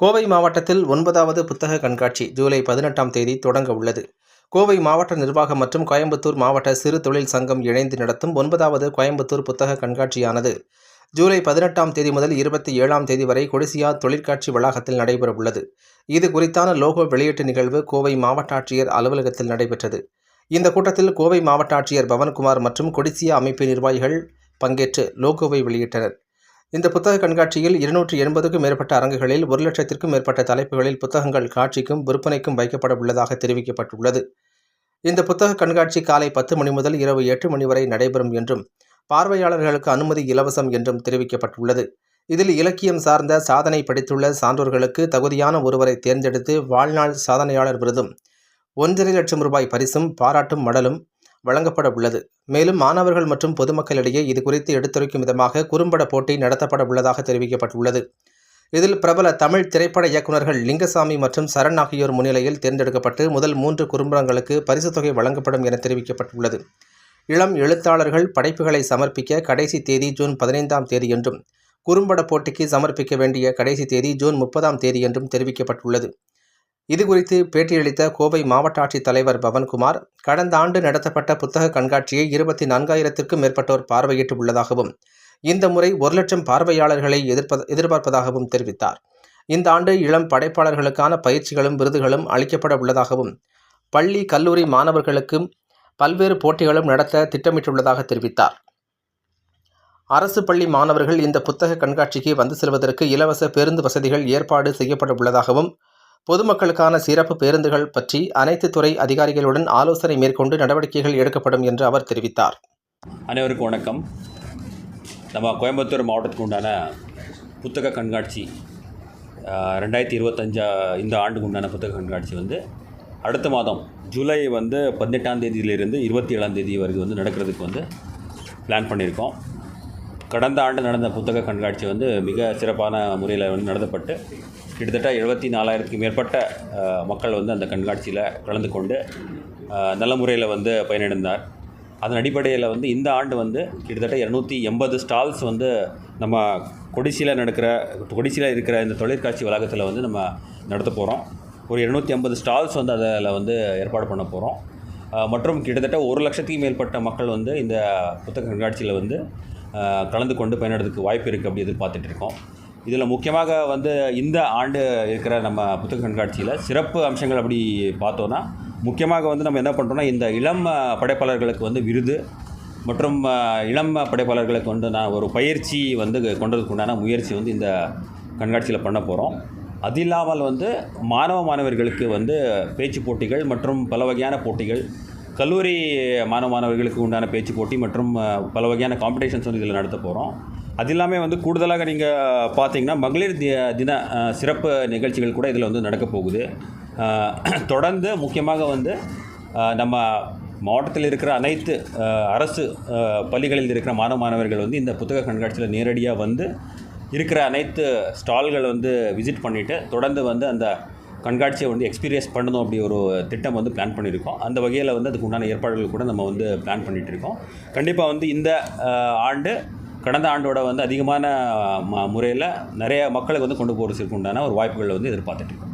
கோவை மாவட்டத்தில் 9வது புத்தக கண்காட்சி ஜூலை 18ஆம் தேதி தொடங்க உள்ளது. கோவை மாவட்ட நிர்வாகம் மற்றும் கோயம்புத்தூர் மாவட்ட சிறு தொழில் சங்கம் இணைந்து நடத்தும் 9வது கோயம்புத்தூர் புத்தக கண்காட்சியானது ஜூலை 18ஆம் தேதி முதல் 27ஆம் தேதி வரை கொடிசியா தொழிற்காட்சி வளாகத்தில் நடைபெற உள்ளது. இது குறித்தான லோகோ வெளியீட்டு நிகழ்வு கோவை மாவட்ட ஆட்சியர் அலுவலகத்தில் நடைபெற்றது. இந்த கூட்டத்தில் கோவை மாவட்ட ஆட்சியர் பவன்குமார் மற்றும் கொடிசியா அமைப்பு நிர்வாகிகள் பங்கேற்று லோகோவை வெளியிட்டனர். இந்த புத்தக கண்காட்சியில் 280க்கும் மேற்பட்ட அரங்குகளில் 1,00,000க்கும் மேற்பட்ட தலைப்புகளில் புத்தகங்கள் காட்சிக்கும் விற்பனைக்கும் வைக்கப்பட உள்ளதாக தெரிவிக்கப்பட்டுள்ளது. இந்த புத்தக கண்காட்சி காலை 10 மணி முதல் இரவு 8 மணி வரை நடைபெறும் என்றும் பார்வையாளர்களுக்கு அனுமதி இலவசம் என்றும் தெரிவிக்கப்பட்டுள்ளது. இதில் இலக்கியம் சார்ந்த சாதனை படைத்துள்ள சான்றோர்களுக்கு தகுதியான ஒருவரை தேர்ந்தெடுத்து வாழ்நாள் சாதனையாளர் விருதும் 1,50,000 லட்சம் ரூபாய் பரிசும் பாராட்டும் மடலும் வழங்கப்பட உள்ளது. மேலும் மாணவர்கள் மற்றும் பொதுமக்களிடையே இதுகுறித்து எடுத்துரைக்கும் விதமாக குறும்பட போட்டி நடத்தப்பட உள்ளதாக தெரிவிக்கப்பட்டுள்ளது. இதில் பிரபல தமிழ் திரைப்பட இயக்குநர்கள் லிங்கசாமி மற்றும் சரண் ஆகியோர் முன்னிலையில் தேர்ந்தெடுக்கப்பட்டு முதல் 3 குறும்படங்களுக்கு பரிசுத் தொகை வழங்கப்படும் என தெரிவிக்கப்பட்டுள்ளது. இளம் எழுத்தாளர்கள் படைப்புகளை சமர்ப்பிக்க கடைசி தேதி ஜூன் 15ஆம் தேதி என்றும் குறும்பட போட்டிக்கு சமர்ப்பிக்க வேண்டிய கடைசி தேதி ஜூன் 30ஆம் தேதி என்றும் தெரிவிக்கப்பட்டுள்ளது. இதுகுறித்து பேட்டியளித்த கோவை மாவட்ட ஆட்சித் தலைவர் பவன்குமார், கடந்த ஆண்டு நடத்தப்பட்ட புத்தக கண்காட்சியை 24,000க்கும் மேற்பட்டோர் பார்வையிட்டு உள்ளதாகவும் இந்த முறை 1,00,000 பார்வையாளர்களை எதிர்பார்ப்பதாகவும் தெரிவித்தார். இந்த ஆண்டு இளம் படைப்பாளர்களுக்கான பயிற்சிகளும் விருதுகளும் அளிக்கப்பட உள்ளதாகவும் பள்ளி கல்லூரி மாணவர்களுக்கும் பல்வேறு போட்டிகளும் நடத்த திட்டமிட்டுள்ளதாக தெரிவித்தார். அரசு பள்ளி மாணவர்கள் இந்த புத்தக கண்காட்சிக்கு வந்து செல்வதற்கு இலவச பேருந்து வசதிகள் ஏற்பாடு செய்யப்பட உள்ளதாகவும் பொதுமக்களுக்கான சிறப்பு பேருந்துகள் பற்றி அனைத்து துறை அதிகாரிகளுடன் ஆலோசனை மேற்கொண்டு நடவடிக்கைகள் எடுக்கப்படும் என்று அவர் தெரிவித்தார். அனைவருக்கும் வணக்கம். நம்ம கோயம்புத்தூர் மாவட்டத்துக்கு உண்டான புத்தக கண்காட்சி 2025 இந்த ஆண்டுக்கு உண்டான புத்தக கண்காட்சி அடுத்த மாதம் ஜூலை 18ஆம் தேதியிலிருந்து 27ஆம் தேதி வரைக்கும் நடக்கிறதுக்கு பிளான் பண்ணியிருக்கோம். கடந்த ஆண்டு நடந்த புத்தக கண்காட்சி மிக சிறப்பான முறையில் நடத்தப்பட்டு கிட்டத்தட்ட 74,000க்கும் மேற்பட்ட மக்கள் அந்த கண்காட்சியில் கலந்து கொண்டு நல்ல முறையில் பயனடைந்தார். அதன் அடிப்படையில் இந்த ஆண்டு கிட்டத்தட்ட 280 ஸ்டால்ஸ் நம்ம கொடிசியில் இருக்கிற இந்த தொழிற்காட்சி வளாகத்தில் நம்ம நடத்த போகிறோம். ஒரு 250 ஸ்டால்ஸ் அதில் ஏற்பாடு பண்ண போகிறோம். மற்றும் கிட்டத்தட்ட 1,00,000க்கும் மேற்பட்ட மக்கள் இந்த புத்தக கண்காட்சியில் கலந்து கொண்டு பயனடைறதுக்கு வாய்ப்பு இருக்குது அப்படி எதிர்பார்த்துட்டு இருக்கோம். இதில் முக்கியமாக இந்த ஆண்டு இருக்கிற நம்ம புத்தக கண்காட்சியில் சிறப்பு அம்சங்கள் அப்படி பார்த்தோன்னா, முக்கியமாக நம்ம என்ன பண்ணுறோன்னா, இந்த இளம் படைப்பாளர்களுக்கு விருது மற்றும் இளம் படைப்பாளர்களுக்கு நான் ஒரு பயிற்சி கொண்டதுக்கு உண்டான முயற்சி இந்த கண்காட்சியில் பண்ண போகிறோம். அது இல்லாமல் மாணவ மாணவர்களுக்கு பேச்சு போட்டிகள் மற்றும் பல வகையான போட்டிகள், கல்லூரி மாணவர்களுக்கு உண்டான பேச்சு போட்டி மற்றும் பல வகையான காம்படிஷன்ஸ் இதில் நடத்த போகிறோம். அது இல்லாமல் கூடுதலாக நீங்கள் பார்த்தீங்கன்னா மகளிர் தின சிறப்பு நிகழ்ச்சிகள் கூட இதில் நடக்க போகுது. தொடர்ந்து முக்கியமாக நம்ம மாவட்டத்தில் இருக்கிற அனைத்து அரசு பள்ளிகளில் இருக்கிற மாணவர்கள் இந்த புத்தக கண்காட்சியில் நேரடியாக இருக்கிற அனைத்து ஸ்டால்கள் விசிட் பண்ணிவிட்டு தொடர்ந்து அந்த கண்காட்சியை எக்ஸ்பீரியன்ஸ் பண்ணணும் அப்படி ஒரு திட்டம் பிளான் பண்ணியிருக்கோம். அந்த வகையில் அதுக்கு உண்டான ஏற்பாடுகள் கூட நம்ம பிளான் பண்ணிகிட்டு இருக்கோம். கண்டிப்பாக இந்த ஆண்டு கடந்த ஆண்டோட அதிகமான முறையில் நிறைய மக்களுக்கு கொண்டு போகிறதுக்கு உண்டான ஒரு வாய்ப்புகள் எதிர்பார்த்துட்டு இருக்கோம்.